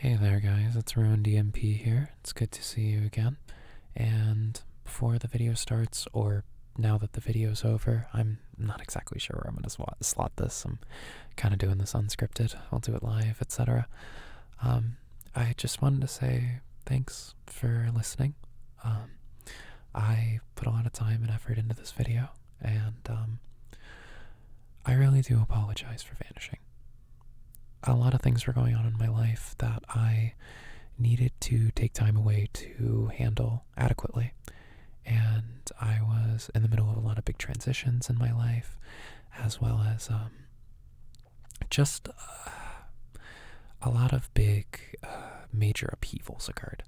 Hey there guys, it's Ruined DMP here. It's good to see you again. And before the video starts, or now that the video's over, I'm not exactly sure where I'm going to slot this. I'm kind of doing this unscripted. I'll do it live, etc. I just wanted to say thanks for listening. I put a lot of time and effort into this video, and I really do apologize for vanishing. A lot of things were going on in my life that I needed to take time away to handle adequately. And I was in the middle of a lot of big transitions in my life, as well as just a lot of big major upheavals occurred.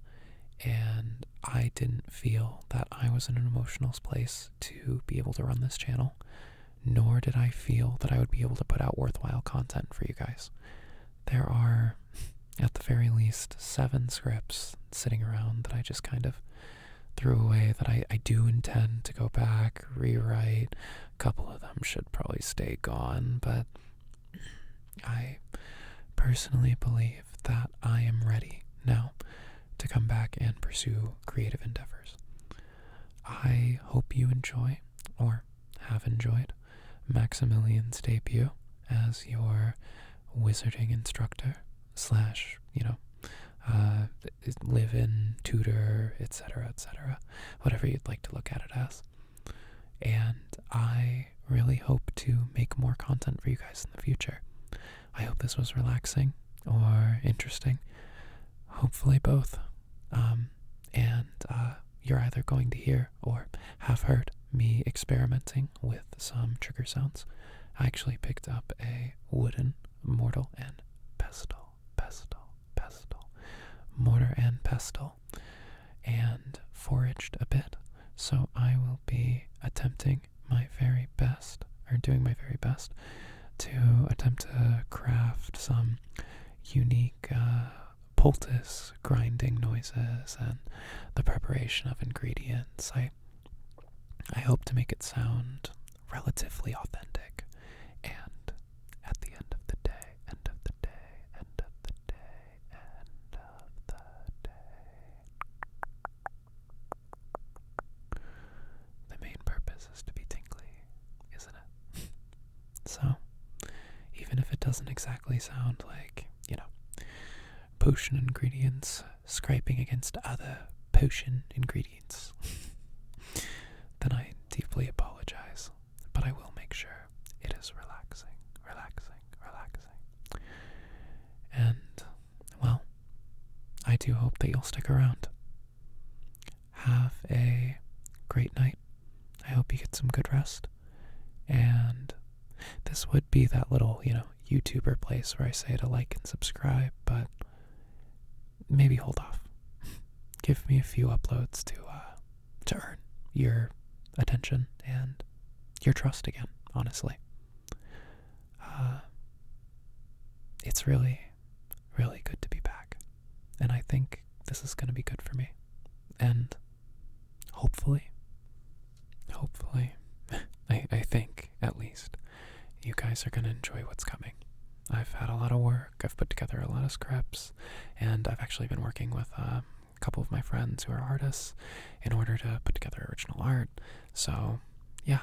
And I didn't feel that I was in an emotional place to be able to run this channel, nor did I feel that I would be able to put out worthwhile content for you guys. There are, at the very least, 7 scripts sitting around that I just kind of threw away that I do intend to go back, rewrite. A couple of them should probably stay gone, but I personally believe that I am ready now to come back and pursue creative endeavors. I hope you enjoy, or have enjoyed, Maximilien's debut as your wizarding instructor / live-in tutor, etc., whatever you'd like to look at it as. And I really hope to make more content for you guys in the future. I hope this was relaxing or interesting. Hopefully both. And you're either going to hear or have heard me experimenting with some trigger sounds. I actually picked up a wooden mortar and pestle, mortar and pestle, and foraged a bit. So I will be attempting my very best, or doing my very best, to attempt to craft some unique poultice grinding noises and the preparation of ingredients. I hope to make it sound relatively authentic, and at the end of the day, the main purpose is to be tingly, isn't it? So, even if it doesn't exactly sound like, potion ingredients scraping against other potion ingredients, then I deeply apologize, but I will make sure it is relaxing. And, well, I do hope that you'll stick around. Have a great night. I hope you get some good rest. And this would be that little, YouTuber place where I say to like and subscribe, but maybe hold off. Give me a few uploads to earn your attention and your trust again, honestly. It's really, really good to be back. And I think this is going to be good for me. And hopefully, I think, at least, you guys are going to enjoy what's coming. I've had a lot of work, I've put together a lot of scripts, and I've actually been working with a couple of my friends who are artists in order to put together original art. So, yeah,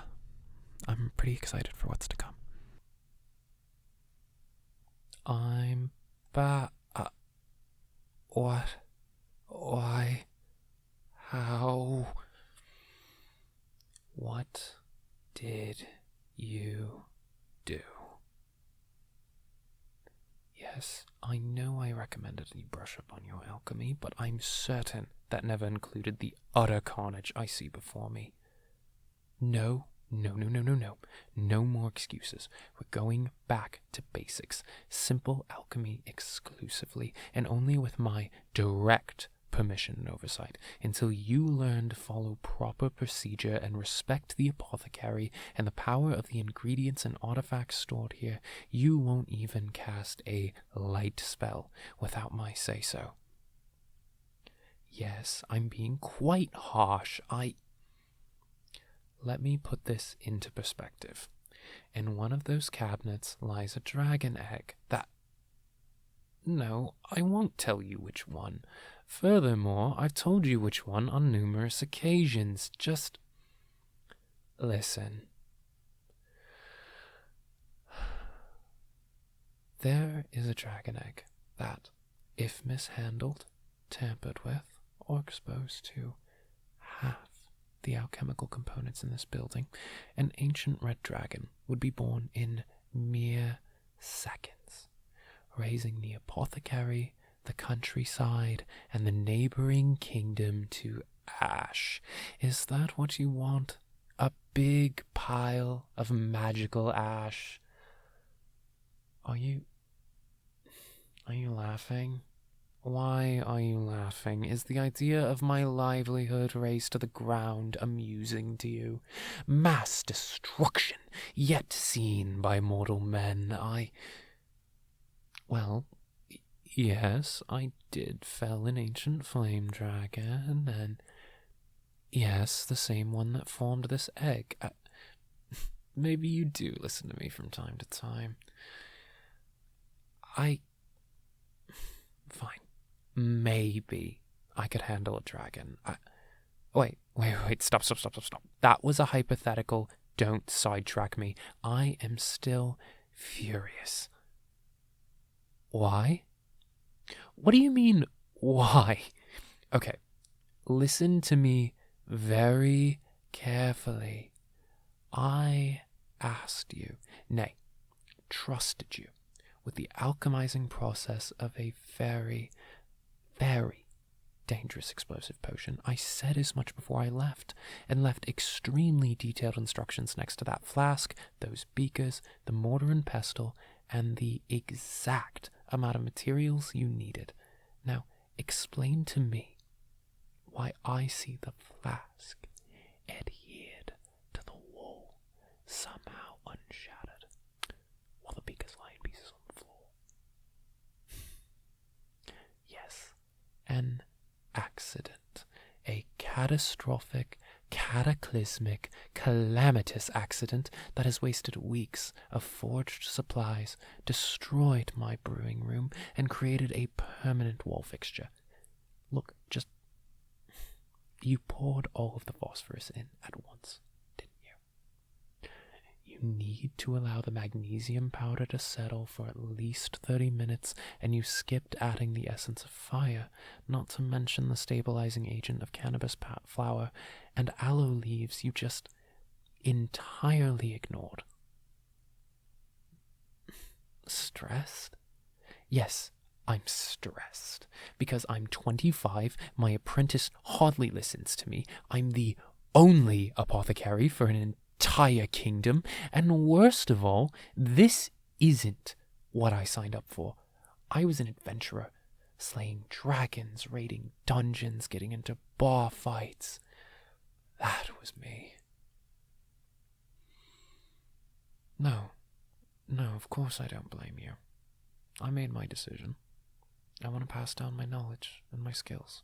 I'm pretty excited for what's to come. I'm back. What? Why? How? What did you do? Yes, I know I recommended you brush up on your alchemy, but I'm certain that never included the utter carnage I see before me. No. No more excuses. We're going back to basics. Simple alchemy exclusively, and only with my direct permission and oversight, until you learn to follow proper procedure and respect the apothecary and the power of the ingredients and artifacts stored here. You won't even cast a light spell without my say-so. Yes, I'm being quite harsh. Let me put this into perspective. In one of those cabinets lies a dragon egg that No, I won't tell you which one. Furthermore, I've told you which one on numerous occasions. Just listen. There is a dragon egg that, if mishandled, tampered with, or exposed to half the alchemical components in this building, an ancient red dragon would be born in mere seconds, raising the apothecary, the countryside, and the neighboring kingdom to ash. Is that what you want? A big pile of magical ash? Are you laughing? Why are you laughing? Is the idea of my livelihood razed to the ground amusing to you? Mass destruction, yet seen by mortal men. Well, yes, I did fell an ancient flame dragon, and yes, the same one that formed this egg. Maybe you do listen to me from time to time. Fine. Maybe I could handle a dragon. Wait, stop. That was a hypothetical. Don't sidetrack me. I am still furious. Why? What do you mean, why? Okay, listen to me very carefully. I asked you, nay, trusted you, with the alchemizing process of a very, very dangerous explosive potion. I said as much before I left, and left extremely detailed instructions next to that flask, those beakers, the mortar and pestle, and the exact amount of materials you needed. Now, explain to me why I see the flask adhered to the wall, somehow unshattered, while the beakers lie in pieces on the floor. Yes, an accident, a catastrophic, cataclysmic, calamitous accident that has wasted weeks of forged supplies, destroyed my brewing room, and created a permanent wall fixture. Look, you poured all of the phosphorus in at once, didn't you? You need to allow the magnesium powder to settle for at least 30 minutes, and you skipped adding the essence of fire, not to mention the stabilizing agent of cannabis flower and aloe leaves you just entirely ignored. Stressed? Yes, I'm stressed. Because I'm 25, my apprentice hardly listens to me, I'm the only apothecary for an entire kingdom, and worst of all, this isn't what I signed up for. I was an adventurer, slaying dragons, raiding dungeons, getting into bar fights. That was me. No, of course I don't blame you. I made my decision. I want to pass down my knowledge and my skills,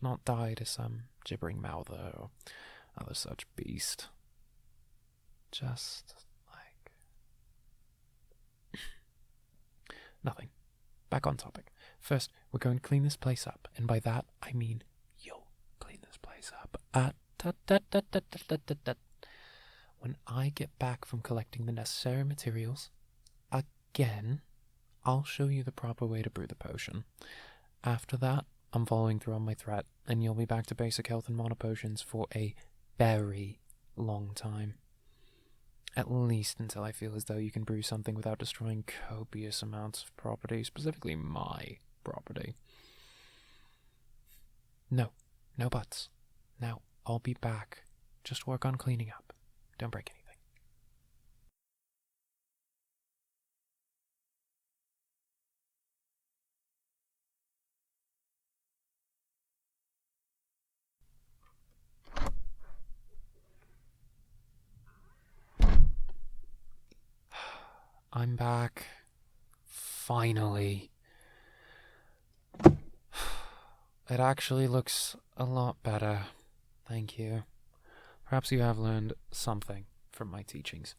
not die to some gibbering mouther or other such beast. Just like... Nothing. Back on topic. First, we're going to clean this place up, and by that, I mean you'll clean this place up. When I get back from collecting the necessary materials, again, I'll show you the proper way to brew the potion. After that, I'm following through on my threat, and you'll be back to basic health and mono potions for a very long time. At least until I feel as though you can brew something without destroying copious amounts of property, specifically my property. No buts. Now, I'll be back. Just work on cleaning up. Don't break anything. I'm back. Finally. It actually looks a lot better. Thank you. Perhaps you have learned something from my teachings.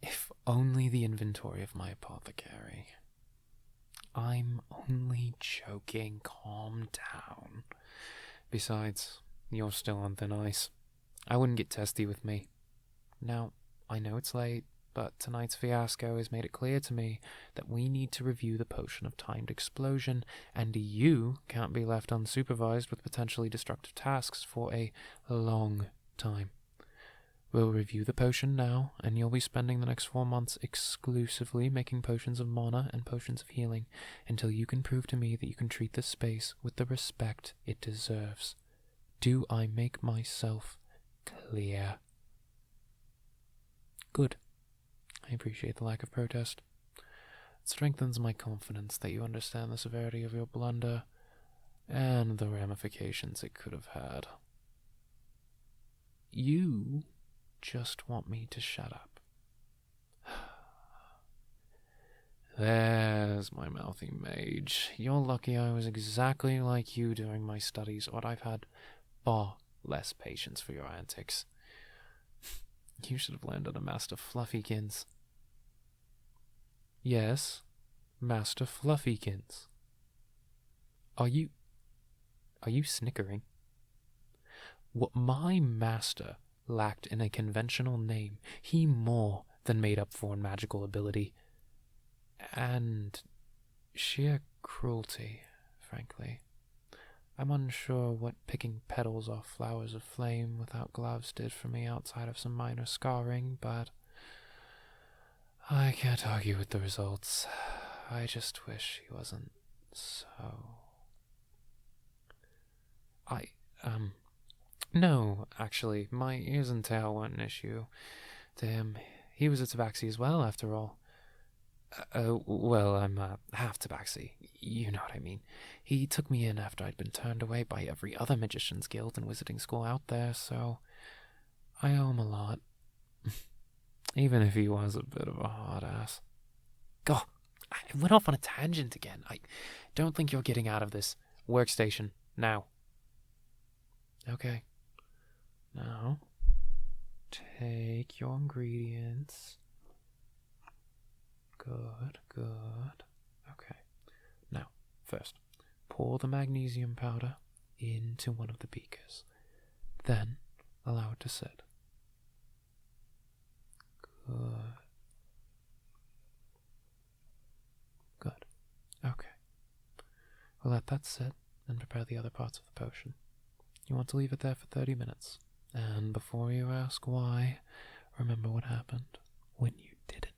If only the inventory of my apothecary. I'm only joking. Calm down. Besides, you're still on thin ice. I wouldn't get testy with me. Now, I know it's late, but tonight's fiasco has made it clear to me that we need to review the potion of timed explosion, and you can't be left unsupervised with potentially destructive tasks for a long time. We'll review the potion now, and you'll be spending the next 4 months exclusively making potions of mana and potions of healing, until you can prove to me that you can treat this space with the respect it deserves. Do I make myself clear? Good. I appreciate the lack of protest. It strengthens my confidence that you understand the severity of your blunder and the ramifications it could have had. You just want me to shut up. There's my mouthy mage. You're lucky I was exactly like you during my studies, or I've had far less patience for your antics. You should have learned under Master Fluffykins. Yes, Master Fluffykins. Are you snickering? What my master lacked in a conventional name, he more than made up for in magical ability. And sheer cruelty, frankly. I'm unsure what picking petals off flowers of flame without gloves did for me outside of some minor scarring, but I can't argue with the results. I just wish he wasn't so... No, actually, my ears and tail weren't an issue to him. He was a tabaxi as well, after all. Well, I'm half-tabaxi. You know what I mean. He took me in after I'd been turned away by every other magician's guild and wizarding school out there, so I owe him a lot. Even if he was a bit of a hard ass. God, I went off on a tangent again. I don't think you're getting out of this workstation now. Okay. Now, take your ingredients. Good. Okay. Now, first, pour the magnesium powder into one of the beakers. Then, allow it to sit. Good. Okay. We'll let that sit and prepare the other parts of the potion. You want to leave it there for 30 minutes. And before you ask why, remember what happened when you didn't.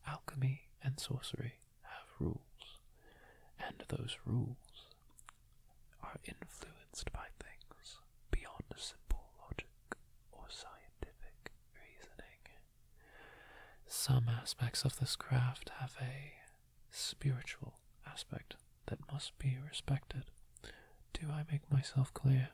Alchemy and sorcery have rules, and those rules are influenced by things beyond simple logic or scientific reasoning. Some aspects of this craft have a spiritual aspect that must be respected. Do I make myself clear?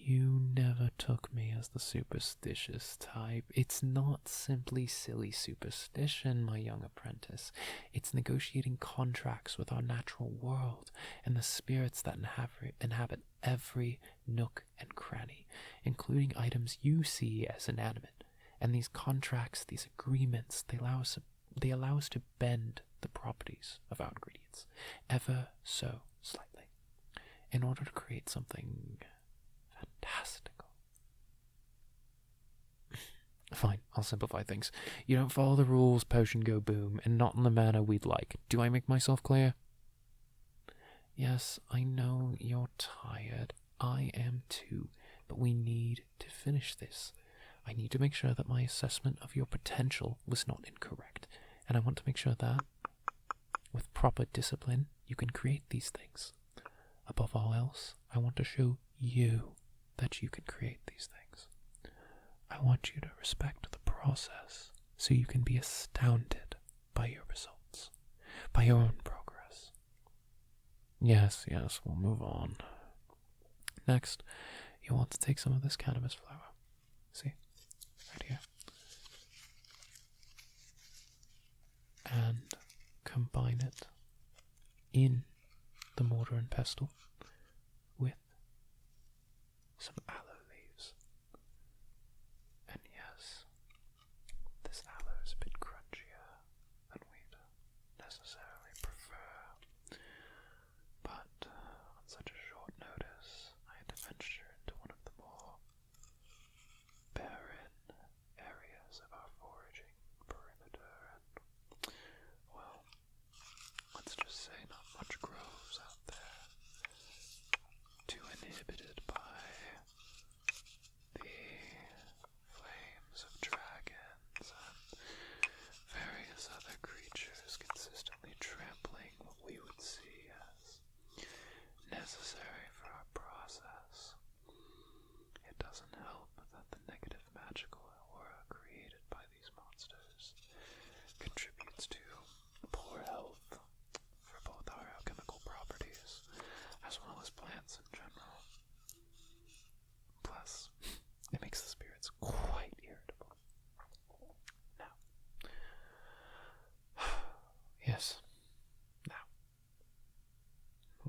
You never took me as the superstitious type. It's not simply silly superstition, my young apprentice. It's negotiating contracts with our natural world and the spirits that inhabit every nook and cranny, including items you see as inanimate. And these contracts, these agreements, they allow us to bend the properties of our ingredients ever so slightly in order to create something fantastical. Fine, I'll simplify things. You don't follow the rules, potion go boom, and not in the manner we'd like. Do I make myself clear? Yes, I know you're tired. I am too, but we need to finish this. I need to make sure that my assessment of your potential was not incorrect, and I want to make sure that, with proper discipline, you can create these things. Above all else, I want to show you that you can create these things. I want you to respect the process so you can be astounded by your results, by your own progress. Yes, we'll move on. Next, you'll want to take some of this cannabis flower. See? Right here. And combine it in the mortar and pestle with some aloe leaves. And yes, this aloe is a bit crunchier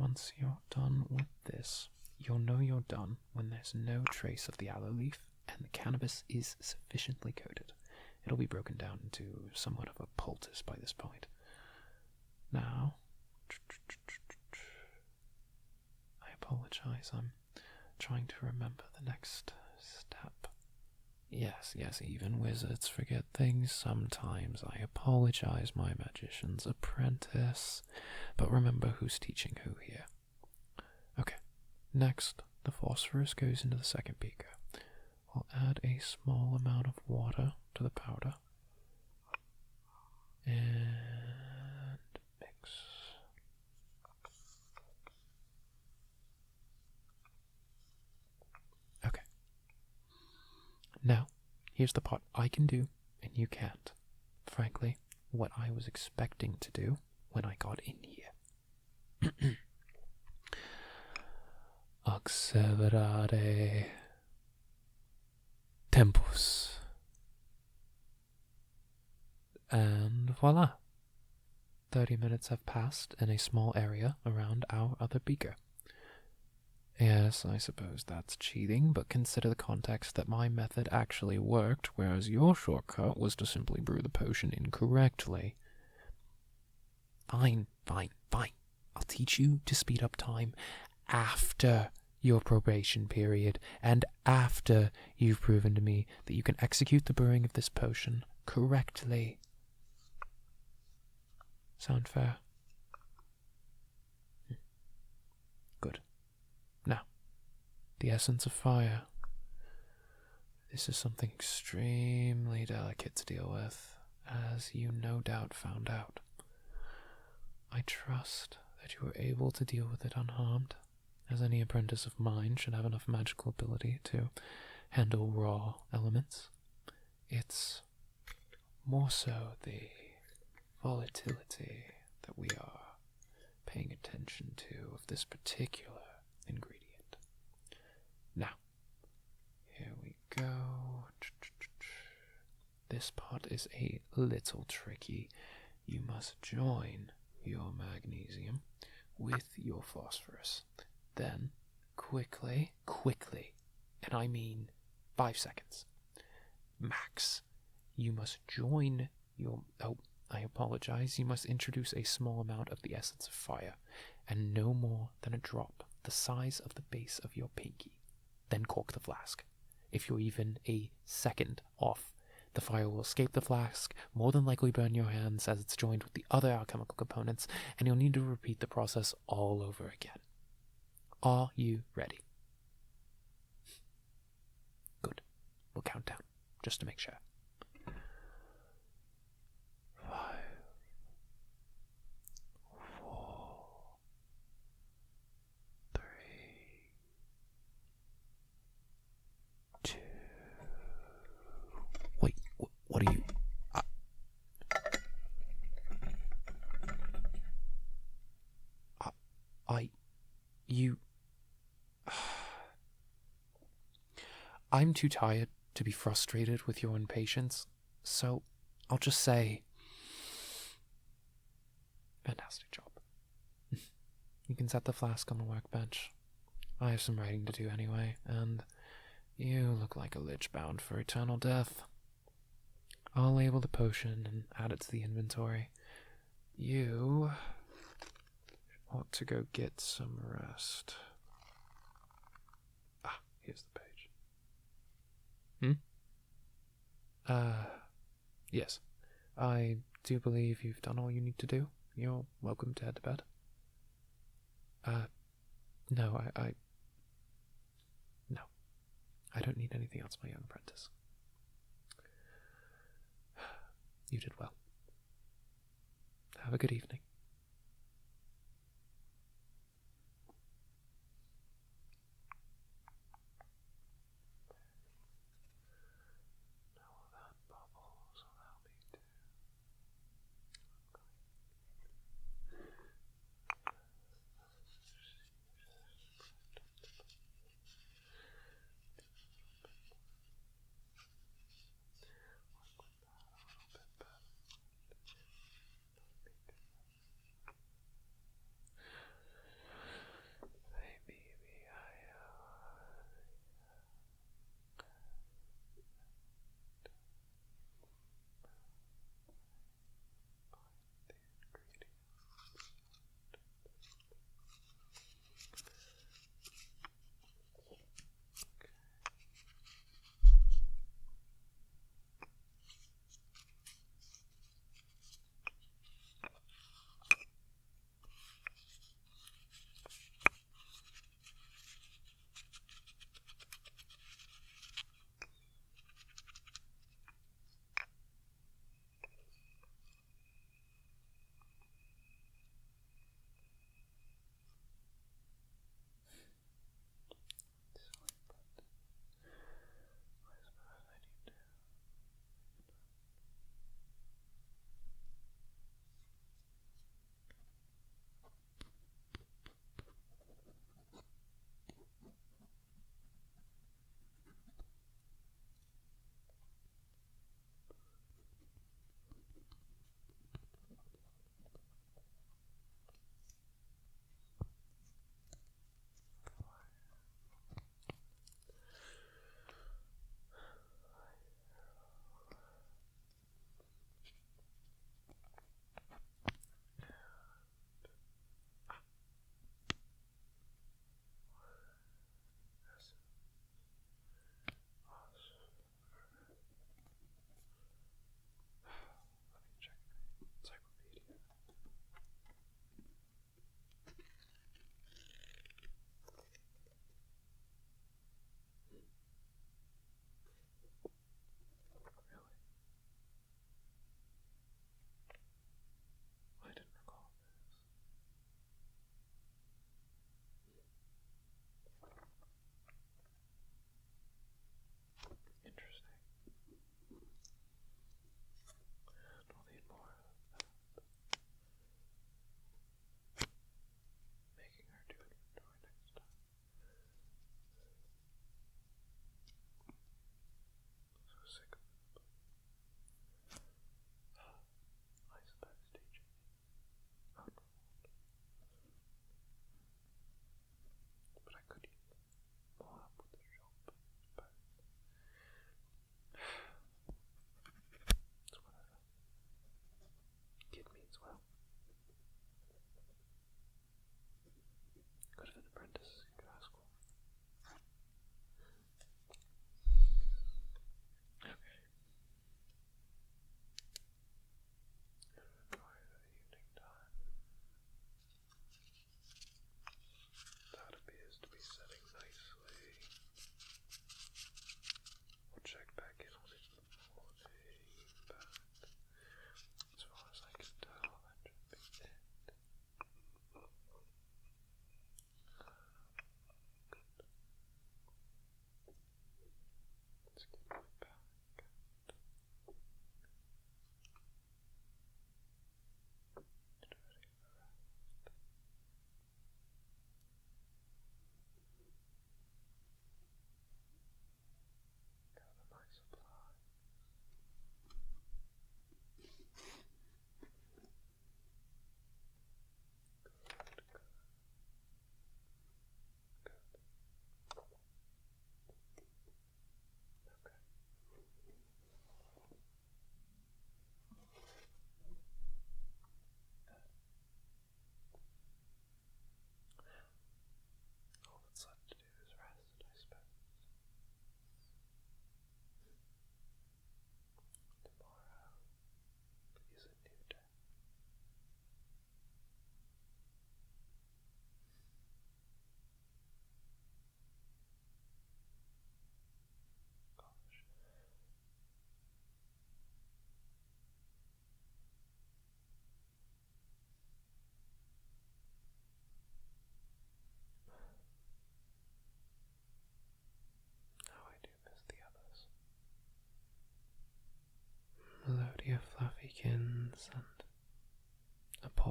once you're done with this, you'll know you're done when there's no trace of the aloe leaf and the cannabis is sufficiently coated. It'll be broken down into somewhat of a poultice by this point. Now, I apologize, I'm trying to remember the next step. Yes, even wizards forget things sometimes. I apologize, my magician's apprentice. But remember who's teaching who here. Okay, next, the phosphorus goes into the second beaker. I'll add a small amount of water to the powder. And mix. Okay. Now, here's the part I can do and you can't. Frankly, what I was expecting to do when I got in here. Accelerare tempus. And voila. 30 minutes have passed in a small area around our other beaker. Yes, I suppose that's cheating, but consider the context that my method actually worked, whereas your shortcut was to simply brew the potion incorrectly. Fine. I'll teach you to speed up time after your probation period, and after you've proven to me that you can execute the brewing of this potion correctly. Sound fair? Good. Now, the essence of fire. This is something extremely delicate to deal with, as you no doubt found out. I trust that you were able to deal with it unharmed, as any apprentice of mine should have enough magical ability to handle raw elements. It's more so the volatility that we are paying attention to of this particular ingredient. Now, here we go. This part is a little tricky. You must join your magnesium with your phosphorus. Then, quickly, and I mean 5 seconds, max, you must join your... Oh, I apologize. You must introduce a small amount of the essence of fire, and no more than a drop the size of the base of your pinky. Then cork the flask. If you're even a second off, the fire will escape the flask, more than likely burn your hands as it's joined with the other alchemical components, and you'll need to repeat the process all over again. Are you ready? Good. We'll count down, just to make sure. 5, 4, 3, 2... Wait, what are you... I'm too tired to be frustrated with your impatience, so I'll just say... Fantastic job. You can set the flask on the workbench. I have some writing to do anyway, and you look like a lich bound for eternal death. I'll label the potion and add it to the inventory. You ought to go get some rest. Here's the page. Yes. I do believe you've done all you need to do. You're welcome to head to bed. No, No. I don't need anything else, my young apprentice. You did well. Have a good evening.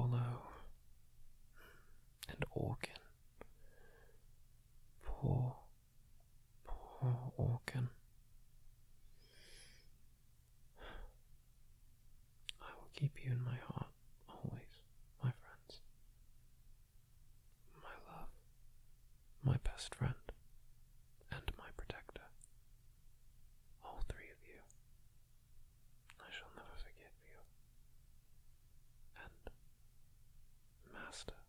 Apollo, and Orkin. Poor Orkin. I will keep you in my heart, always, my friends. My love, my best friend, and my protector. All three of you. I shall never forget you. And Master,